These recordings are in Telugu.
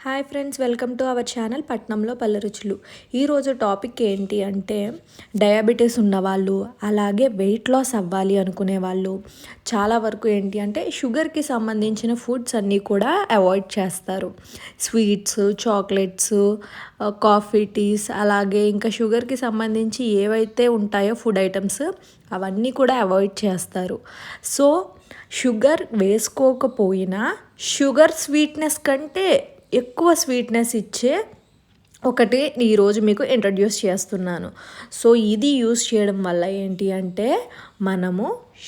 Hi friends, welcome to our channel పట్నంలో పల్లెరుచులు. ఈరోజు టాపిక్ ఏంటి అంటే డయాబెటీస్ ఉన్నవాళ్ళు, అలాగే వెయిట్ లాస్ అవ్వాలి అనుకునే వాళ్ళు చాలా వరకు ఏంటి అంటే షుగర్కి సంబంధించిన ఫుడ్స్ అన్నీ కూడా అవాయిడ్ చేస్తారు. స్వీట్స్, చాక్లెట్స్, కాఫీ, టీస్, అలాగే ఇంకా షుగర్కి సంబంధించి ఏవైతే ఉంటాయో ఫుడ్ ఐటమ్స్ అవన్నీ కూడా అవాయిడ్ చేస్తారు. సో షుగర్ వేసుకోకపోయినా షుగర్ స్వీట్నెస్ కంటే ఎక్కువ స్వీట్నెస్ ఇచ్చే ఒకటి ఈరోజు మీకు ఇంట్రడ్యూస్ చేస్తున్నాను. సో ఇది యూస్ చేయడం వల్ల ఏంటి అంటే మనము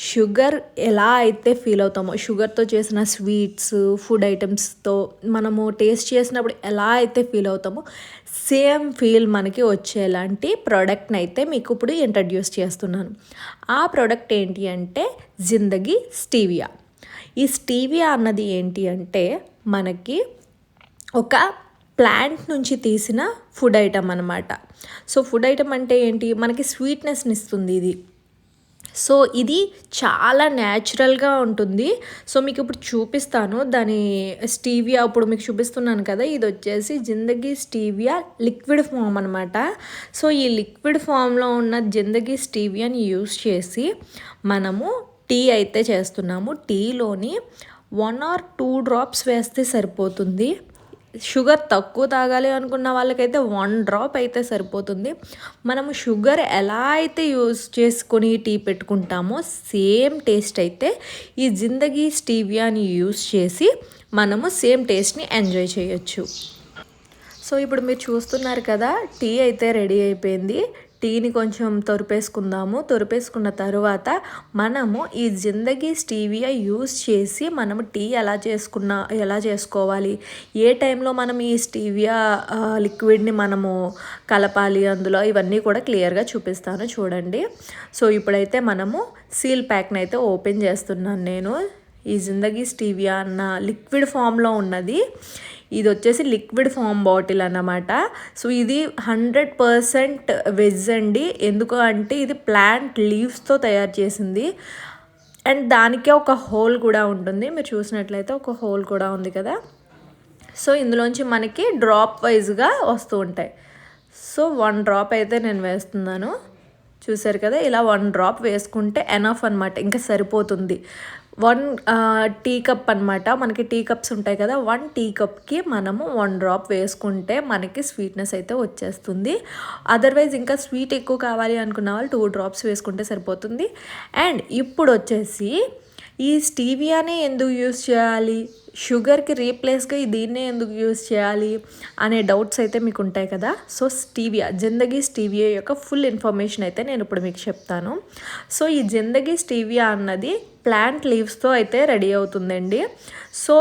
షుగర్ ఎలా అయితే ఫీల్ అవుతామో, షుగర్తో చేసిన స్వీట్స్, ఫుడ్ ఐటమ్స్తో మనము టేస్ట్ చేసినప్పుడు ఎలా అయితే ఫీల్ అవుతామో సేమ్ ఫీల్ మనకి వచ్చేలాంటి ప్రోడక్ట్ని అయితే మీకు ఇప్పుడు ఇంట్రడ్యూస్ చేస్తున్నాను. ఆ ప్రోడక్ట్ ఏంటి అంటే జిందగీ స్టీవియా. ఈ స్టీవియా అన్నది ఏంటి అంటే మనకి ఒక ప్లాంట్ నుంచి తీసిన ఫుడ్ ఐటమ్ అనమాట. సో ఫుడ్ ఐటమ్ అంటే ఏంటి, మనకి స్వీట్నెస్ని ఇస్తుంది ఇది. సో ఇది చాలా న్యాచురల్గా ఉంటుంది. సో మీకు ఇప్పుడు చూపిస్తాను దాని స్టీవియా. ఇప్పుడు మీకు చూపిస్తున్నాను కదా, ఇది వచ్చేసి జిందగీ స్టీవియా లిక్విడ్ ఫామ్ అనమాట. సో ఈ లిక్విడ్ ఫామ్లో ఉన్న జిందగీ స్టీవియాని యూస్ చేసి మనము టీ అయితే చేస్తున్నాము. టీలోని 1 or 2 డ్రాప్స్ వేస్తే సరిపోతుంది. షుగర్ తక్కువ తాగాలి అనుకున్న వాళ్ళకైతే 1 డ్రాప్ అయితే సరిపోతుంది. మనము షుగర్ ఎలా అయితే యూస్ చేసుకొని టీ పెట్టుకుంటామో సేమ్ టేస్ట్ అయితే ఈ జిందగీ స్టీవియాని యూస్ చేసి మనము సేమ్ టేస్ట్ని ఎంజాయ్ చేయొచ్చు. సో ఇప్పుడు మీరు చూస్తున్నారు కదా, టీ అయితే రెడీ అయిపోయింది. టీని కొంచెం తొరిపేసుకున్న తర్వాత మనము ఈ జిందగీ స్టీవియా యూస్ చేసి మనము టీ ఎలా చేసుకోవాలి, ఏ టైంలో మనం ఈ స్టీవియా లిక్విడ్ని మనము కలపాలి అందులో, ఇవన్నీ కూడా క్లియర్గా చూపిస్తాను చూడండి. సో ఇప్పుడైతే మనము సీల్ ప్యాక్ని అయితే ఓపెన్ చేస్తున్నాను నేను. ఈ జిందగీ స్టీవియా అన్న లిక్విడ్ ఫామ్లో ఉన్నది. ఇది వచ్చేసి లిక్విడ్ ఫామ్ బాటిల్ అన్నమాట. సో ఇది 100% వెజ్ అండి. ఎందుకు అంటే ఇది ప్లాంట్ లీవ్స్తో తయారు చేసింది. అండ్ దానికే ఒక హోల్ కూడా ఉంటుంది. మీరు చూసినట్లయితే ఒక హోల్ కూడా ఉంది కదా. సో ఇందులోంచి మనకి డ్రాప్ వైజ్గా వస్తూ ఉంటాయి. సో 1 డ్రాప్ అయితే నేను వేస్తున్నాను. చూసారు కదా, ఇలా 1 డ్రాప్ వేసుకుంటే ఎనఫ్ అనమాట, ఇంకా సరిపోతుంది. 1 టీ కప్ అనమాట. మనకి టీ కప్స్ ఉంటాయి కదా, 1 టీ కప్కి మనము 1 డ్రాప్ వేసుకుంటే మనకి స్వీట్నెస్ అయితే వచ్చేస్తుంది. అదర్వైజ్ ఇంకా స్వీట్ ఎక్కువ కావాలి అనుకున్న వాళ్ళు 2 డ్రాప్స్ వేసుకుంటే సరిపోతుంది. అండ్ ఇప్పుడు వచ్చేసి ఈ స్టీవియానే ఎందుకు యూస్ చేయాలి, షుగర్కి రీప్లేస్గా దీన్నే ఎందుకు యూస్ చేయాలి అనే డౌట్స్ అయితే మీకు ఉంటాయి కదా. సో జిందగీ స్టీవియా యొక్క ఫుల్ ఇన్ఫర్మేషన్ అయితే నేను ఇప్పుడు మీకు చెప్తాను. సో ఈ జిందగీ స్టీవియా అన్నది ప్లాంట్ లీవ్స్తో అయితే రెడీ అవుతుందండి. సో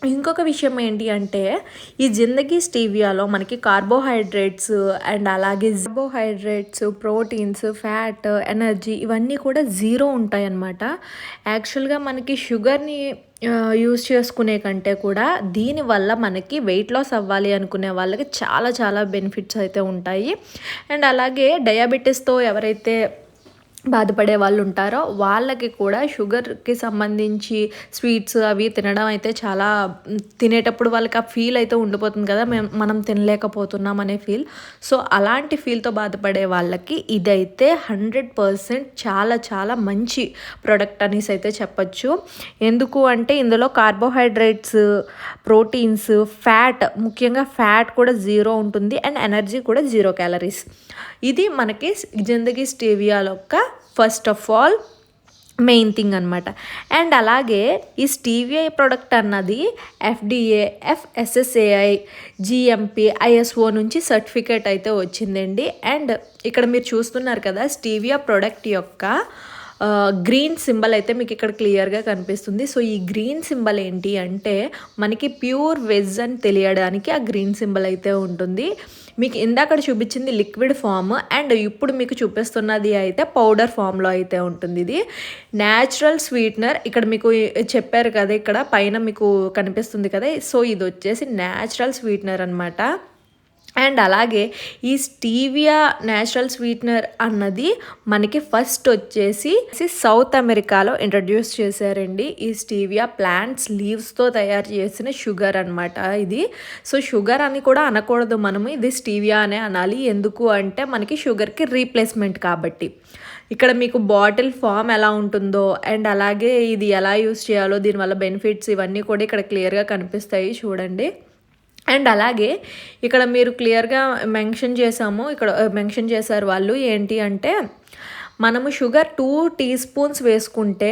ఇంకొక విషయం ఏంటి అంటే ఈ జిందగీ స్టీవియాలో మనకి కార్బోహైడ్రేట్స్ అండ్ అలాగే ప్రోటీన్స్, ఫ్యాట్, ఎనర్జీ ఇవన్నీ కూడా 0 ఉంటాయి అన్నమాట. యాక్చువల్గా మనకి షుగర్ని యూస్ చేసుకునే కంటే కూడా దీనివల్ల మనకి వెయిట్ లాస్ అవ్వాలి అనుకునే వాళ్ళకి చాలా చాలా బెనిఫిట్స్ అయితే ఉంటాయి. అండ్ అలాగే డయాబెటీస్తో ఎవరైతే బాధపడే వాళ్ళు ఉంటారో వాళ్ళకి కూడా షుగర్కి సంబంధించి స్వీట్స్ అవి తినడం అయితే చాలా తినేటప్పుడు వాళ్ళకి ఆ ఫీల్ అయితే ఉండిపోతుంది కదా, మనం తినలేకపోతున్నాం అనే ఫీల్. సో అలాంటి ఫీల్తో బాధపడే వాళ్ళకి ఇదైతే 100% చాలా చాలా మంచి ప్రోడక్ట్ అనేసి అయితే చెప్పచ్చు. ఎందుకు అంటే ఇందులో కార్బోహైడ్రేట్స్, ప్రోటీన్స్, ఫ్యాట్, ముఖ్యంగా ఫ్యాట్ కూడా 0 ఉంటుంది. అండ్ ఎనర్జీ కూడా 0 క్యాలరీస్. ఇది మనకి జిందగీ స్టీవియాలో first of all main thing అనమాట. అండ్ అలాగే ఈ స్టీవియా ప్రోడక్ట్ అన్నది FDA, FSSAI, GMP, ISO నుంచి సర్టిఫికేట్ అయితే వచ్చిందండి. అండ్ ఇక్కడ మీరు చూస్తున్నారు కదా, స్టీవియా ప్రోడక్ట్ యొక్క గ్రీన్ సింబల్ అయితే మీకు ఇక్కడ క్లియర్గా కనిపిస్తుంది. సో ఈ గ్రీన్ సింబల్ ఏంటి అంటే మనకి ప్యూర్ వెజ్ అని తెలియడానికి ఆ గ్రీన్ సింబల్ అయితే ఉంటుంది. మీకు ఇందాక చూపించింది లిక్విడ్ ఫామ్, అండ్ ఇప్పుడు మీకు చూపిస్తున్నది అయితే పౌడర్ ఫామ్లో అయితే ఉంటుంది. ఇది న్యాచురల్ స్వీట్నర్. ఇక్కడ మీకు చెప్పారు కదా, ఇక్కడ పైన మీకు కనిపిస్తుంది కదా. సో ఇది వచ్చేసి న్యాచురల్ స్వీట్నర్ అనమాట. అండ్ అలాగే ఈ స్టీవియా న్యాచురల్ స్వీట్నర్ అన్నది మనకి ఫస్ట్ వచ్చేసి సౌత్ అమెరికాలో ఇంట్రడ్యూస్ చేశారండి. ఈ స్టీవియా ప్లాంట్స్ లీవ్స్తో తయారు చేసిన షుగర్ అనమాట ఇది. సో షుగర్ అని కూడా అనకూడదు మనము, ఇది స్టీవియా అనే అనాలి. ఎందుకు అంటే మనకి షుగర్కి రీప్లేస్మెంట్ కాబట్టి. ఇక్కడ మీకు బాటిల్ ఫామ్ ఎలా ఉంటుందో అండ్ అలాగే ఇది ఎలా యూస్ చేయాలో, దీనివల్ల బెనిఫిట్స్ ఇవన్నీ కూడా ఇక్కడ క్లియర్గా కనిపిస్తాయి చూడండి. అండ్ అలాగే ఇక్కడ మీరు క్లియర్గా మెన్షన్ చేశారు వాళ్ళు ఏంటి అంటే, మనము షుగర్ 2 టీ స్పూన్స్ వేసుకుంటే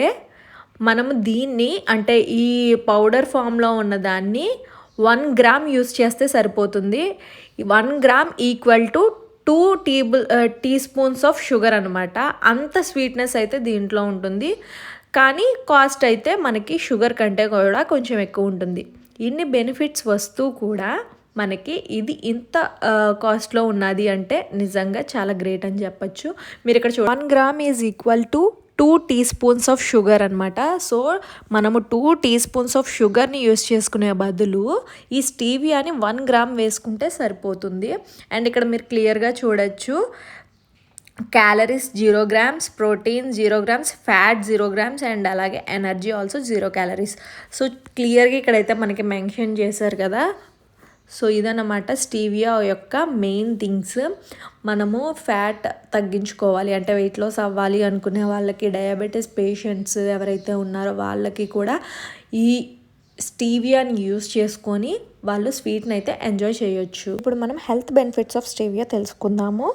మనము దీన్ని అంటే ఈ పౌడర్ ఫామ్లో ఉన్నదాన్ని 1 గ్రామ్ యూస్ చేస్తే సరిపోతుంది. 1 gram equal to 2 teaspoons of sugar అనమాట. అంత స్వీట్నెస్ అయితే దీంట్లో ఉంటుంది, కానీ కాస్ట్ అయితే మనకి షుగర్ కంటే కూడా కొంచెం ఎక్కువ ఉంటుంది. ఇన్ని బెనిఫిట్స్ వస్తూ కూడా మనకి ఇది ఇంత కాస్ట్లో ఉన్నది అంటే నిజంగా చాలా గ్రేట్ అని చెప్పచ్చు. మీరు ఇక్కడ 1 gram is equal to 2 teaspoons of sugar అనమాట. సో మనము 2 టీ స్పూన్స్ ఆఫ్ షుగర్ని యూస్ చేసుకునే బదులు ఈ స్టీవియాని 1 గ్రామ్ వేసుకుంటే సరిపోతుంది. అండ్ ఇక్కడ మీరు క్లియర్గా చూడొచ్చు, calories 0 grams, protein 0 grams, fat 0 grams and అలాగే ఎనర్జీ ఆల్సో 0 క్యాలరీస్. సో క్లియర్గా ఇక్కడైతే మనకి మెన్షన్ చేశారు కదా. సో ఇదన్నమాట స్టీవియా యొక్క మెయిన్ థింగ్స్. మనము ఫ్యాట్ తగ్గించుకోవాలి అంటే వెయిట్ లాస్ అవ్వాలి అనుకునే వాళ్ళకి, డయాబెటీస్ పేషెంట్స్ ఎవరైతే ఉన్నారో వాళ్ళకి కూడా ఈ స్టీవియాని యూస్ చేసుకొని వాళ్ళు స్వీట్ని అయితే ఎంజాయ్ చేయొచ్చు. ఇప్పుడు మనం హెల్త్ బెనిఫిట్స్ ఆఫ్ స్టీవియా తెలుసుకుందాము.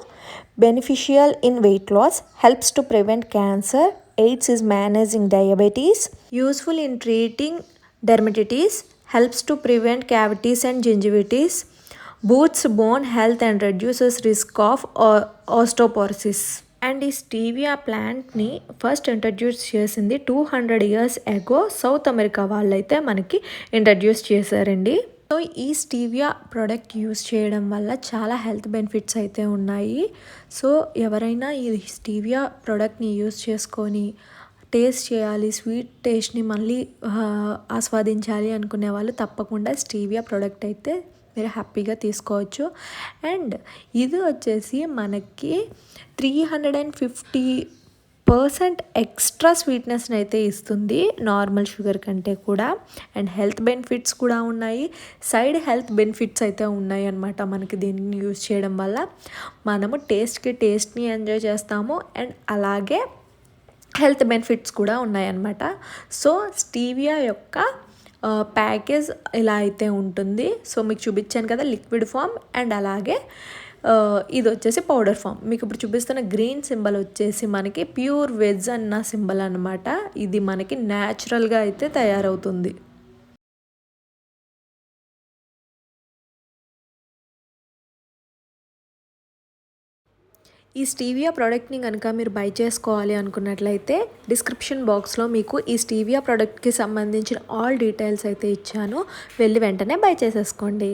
Beneficial in weight loss, helps to prevent cancer, aids is managing diabetes, useful in treating dermatitis, helps to prevent cavities and gingivitis, boosts bone health and reduces risk of osteoporosis. And ఈ స్టీవియా ప్లాంట్ని ఫస్ట్ ఇంట్రడ్యూస్ చేసింది 200 years ago సౌత్ అమెరికా వాళ్ళైతే మనకి ఇంట్రడ్యూస్ చేశారండి. సో ఈ స్టీవియా ప్రోడక్ట్ యూస్ చేయడం వల్ల చాలా హెల్త్ బెనిఫిట్స్ అయితే ఉన్నాయి. సో ఎవరైనా ఈ స్టీవియా ప్రోడక్ట్ని యూస్ చేసుకొని టేస్ట్ చేయాలి, స్వీట్ టేస్ట్ని మళ్ళీ ఆస్వాదించాలి అనుకునే వాళ్ళు తప్పకుండా స్టీవియా ప్రోడక్ట్ అయితే మీరు హ్యాపీగా తీసుకోవచ్చు. అండ్ ఇది వచ్చేసి మనకి 350% ఎక్స్ట్రా స్వీట్నెస్ని అయితే ఇస్తుంది నార్మల్ షుగర్ కంటే కూడా. అండ్ హెల్త్ బెనిఫిట్స్ కూడా ఉన్నాయి, సైడ్ హెల్త్ బెనిఫిట్స్ అయితే ఉన్నాయి అన్నమాట. మనకి దీన్ని యూజ్ చేయడం వల్ల మనము టేస్ట్ని ఎంజాయ్ చేస్తాము అండ్ అలాగే హెల్త్ బెనిఫిట్స్ కూడా ఉన్నాయన్నమాట. సో స్టీవియా యొక్క ప్యాకేజ్ ఇలా అయితే ఉంటుంది. సో మీకు చూపించాను కదా లిక్విడ్ ఫామ్ అండ్ అలాగే ఇది వచ్చేసి పౌడర్ ఫామ్. మీకు ఇప్పుడు చూపిస్తున్న గ్రీన్ సింబల్ వచ్చేసి మనకి ప్యూర్ వెజ్ అన్న సింబల్ అనమాట. ఇది మనకి న్యాచురల్గా అయితే తయారవుతుంది. ఈ స్టీవియా ప్రోడక్ట్ని కనుక మీరు బై చేసుకోవాలి అనుకున్నట్లయితే డిస్క్రిప్షన్ బాక్స్లో మీకు ఈ స్టీవియా ప్రోడక్ట్కి సంబంధించిన ఆల్ డీటెయిల్స్ అయితే ఇచ్చాను, వెళ్ళి వెంటనే బై చేసేసుకోండి.